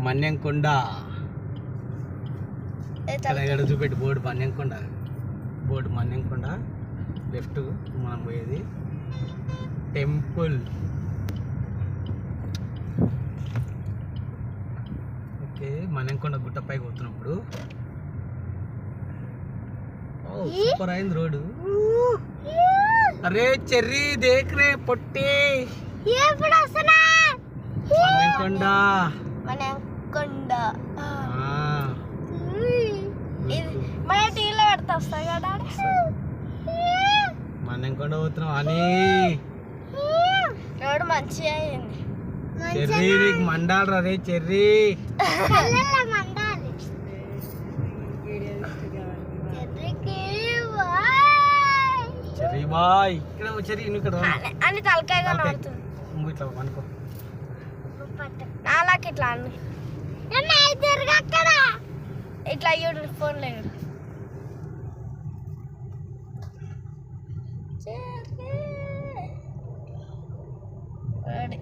మన్యంకొండ. ఇక్కడ చూపెట్టి board Manyamkonda. Board Manyamkonda. Left మనం పోయేది టెంపుల్. ఓకే, మన్యంకొండ గుట్టపైకి పోతున్నప్పుడు సూపర్ అయింది రోడ్డు. అరే చెర్రీ దేక్ రే పొట్టి. మన్యంకొండ. మన్యంకొండ పోతున్నాం అని రోడ్డు మంచిగా అయింది. చెర్రీ నీకు మండాలి రే చెర్రీ. చెర్రీ బాయ్ ఇక్కడ చెర్రీ ఇక్కడ అని తలకాయగా ఇట్లా అనుకో. నాలాకి ఇట్లా అన్ని ఇట్లా అయ్యాడు ఫోన్లో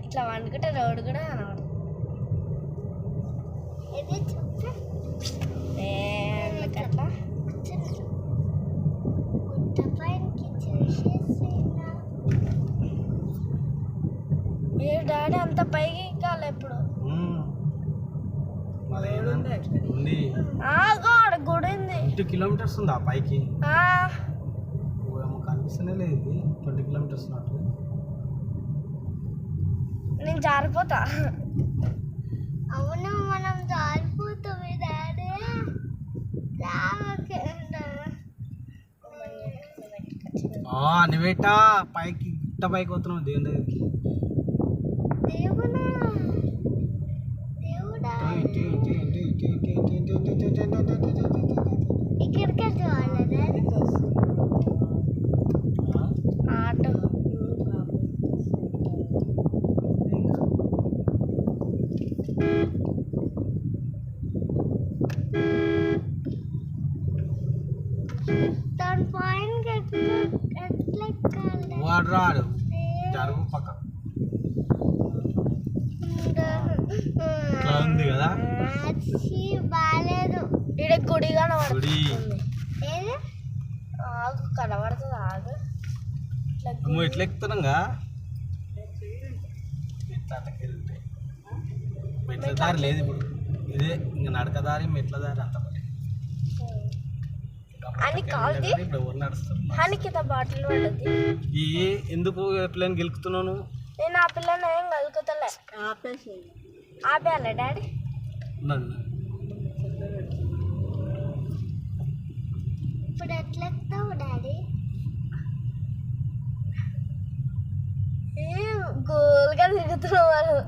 ఇట్లా వండుకుంటే రోడ్డు కూడా కనబడదు. అట్లా మీరు డాడీ అంత పైకి ఎక్కాలి ఎప్పుడు. గుడి ఉంది. 20 కిలోమీటర్స్ ఉందా పైకి? కనిపిస్తూనే లేదు. 20 కిలోమీటర్స్ ఉన్నట్టు. నేను జారిపోతా. అవును, మనం జారిపోతాం డాడీ. నువ్వేటా పైకి గుట్ట పైకి పోతున్నావు దేవుని దగ్గరికి. ఇక్కడికి ఆటో వాడు రాడు జరుగు పక్క ఉంది కదా. బాగాలేదు. ఇక్కడ గుడి గుడి కనబడుతుంది. ఆగు ఇట్లా ఎక్కుతున్నాగా. మెట్ల దారి లేదు ఇప్పుడు. ఇదే ఇంకా నడక దారి మెట్ల దారి అంత అని కాదు. కింద బాటిల్ పడుతుంది. ఎందుకు పిల్లని గెలుకుతున్నాను? నేను ఆ పిల్లని ఏం గెలుకుతలే. ఆపేయాలి డాడీ. ఇప్పుడు ఎట్లా ఎక్కుతావు డాడీ? గోల్గా తిరుగుతున్నావు వాళ్ళు.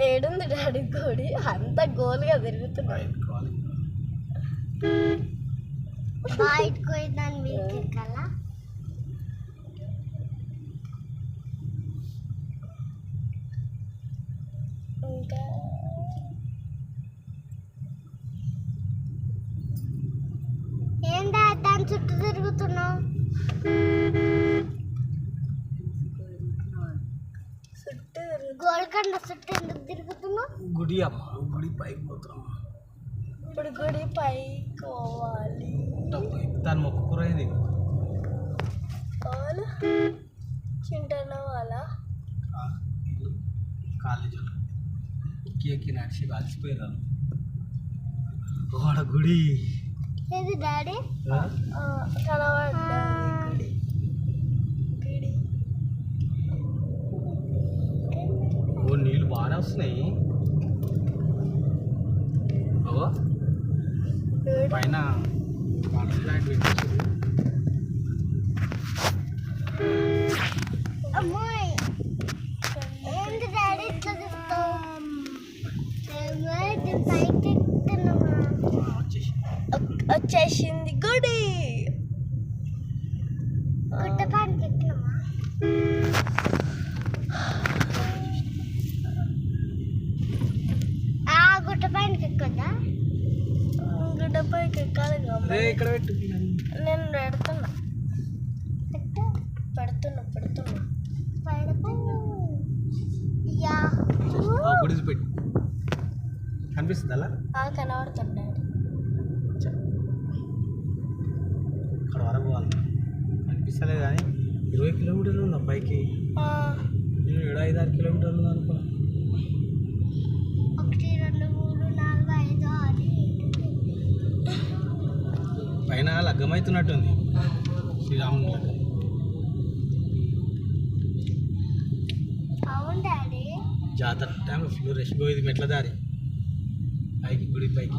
ఏడుంది డాడీ గుడి? అంత గోల్గా తిరుగుతున్నాయి. బయటకు పోయిందని మీకు ఎక్కాలా? ఇంకా ఏంటా దాని చుట్టూ తిరుగుతున్నావు? గోల్కొండ చుట్టూ ఎందుకు తిరుగుతున్నావు? గుడి అమ్మ, గుడి పైకి పోతున్నాం. ఇప్పుడు గుడి పైకి పోవాలి. దాని మొక్కుకూర ఇది చింటన వాళ్ళ కాలేజీలో ఎక్కి నడిచి కలిసిపోయారు. వాడ గుడి ఏది డాడీ? కనబడ్డా గుడి. ఓ నీళ్ళు బాగానే వస్తున్నాయి. పైన వాటర్ ప్లాంట్ పెట్టేసి ఏంటి డాడీ ఇట్లా చెప్తావు? వచ్చేసింది గుడి. గుట్టపానికి ఎక్కినామా? గుట్టపానికి ఎక్కొద్దా? గుట్టపైకి ఎక్కాలి. ఇక్కడ పెట్టు. నేను పెడుతున్నా. పెడుతున్నా పడతాను యా గుడిసి పెట్టి కనిపిస్తుంది అలా కనబడుతుండే అక్కడ వరకు పోవాలి కనిపిస్తలేదు కానీ 20 కిలోమీటర్లు ఉందా పైకి నేను 7-5-6 కిలోమీటర్లు ఉంది అనుకున్నా 1 2 3 4 5 6 పైన లగ్గమవుతున్నట్టుంది శ్రీరాముని లగ్గం అవును డాడీ జాతర టైంలో ఫుల్ రష్ పోయేది మెట్ల దారి పైకి గుడి పైకి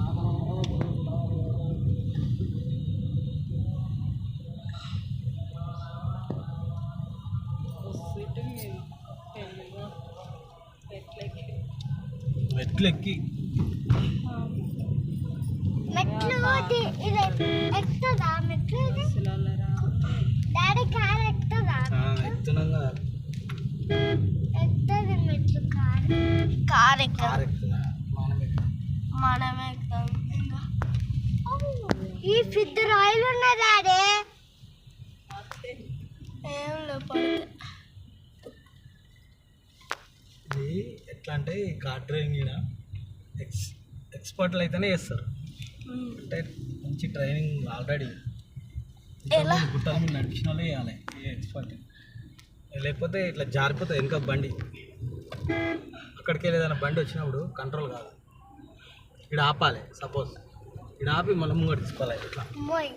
మెట్లు ఎక్కి మెట్లు ఇది ఎక్కుతుందా మెట్లు ఇది డాడీ కార్ ఎక్కుతుందా ఎక్కుతున్నాం కదా ఎక్కుతుంది మెట్లు కార్ కార్ ఎక్కుతాం కారు ఎక్కుతున్నా మనమే ఎక్కుతాం ఇంకా ఈ పెద్ద రాయలు ఉన్నాయి డాడీ ఏం లేవు పడితే ఇది ఎట్లా అంటే ఈ కార్ డ్రైవింగ్ ఈడ ఎక్స్పర్ట్లు అయితేనే చేస్తారు అంటే మంచి ట్రైనింగ్ ఆల్రెడీ ఎలా? గుట్టల మీద నడిచిన వాళ్ళే చేయాలి ఏ ఎక్స్పర్ట్ లేకపోతే ఇట్లా జారిపోతుంది వెనక బండి అక్కడికి వెళ్ళి ఏదైనా బండి వచ్చినప్పుడు కంట్రోల్ కాదు ఇక్కడ ఆపాలి సపోజ్ ఇక్కడ ఆపి మళ్ళీ ముంగడు తీసుకోవాలి ఇట్లా మోయ్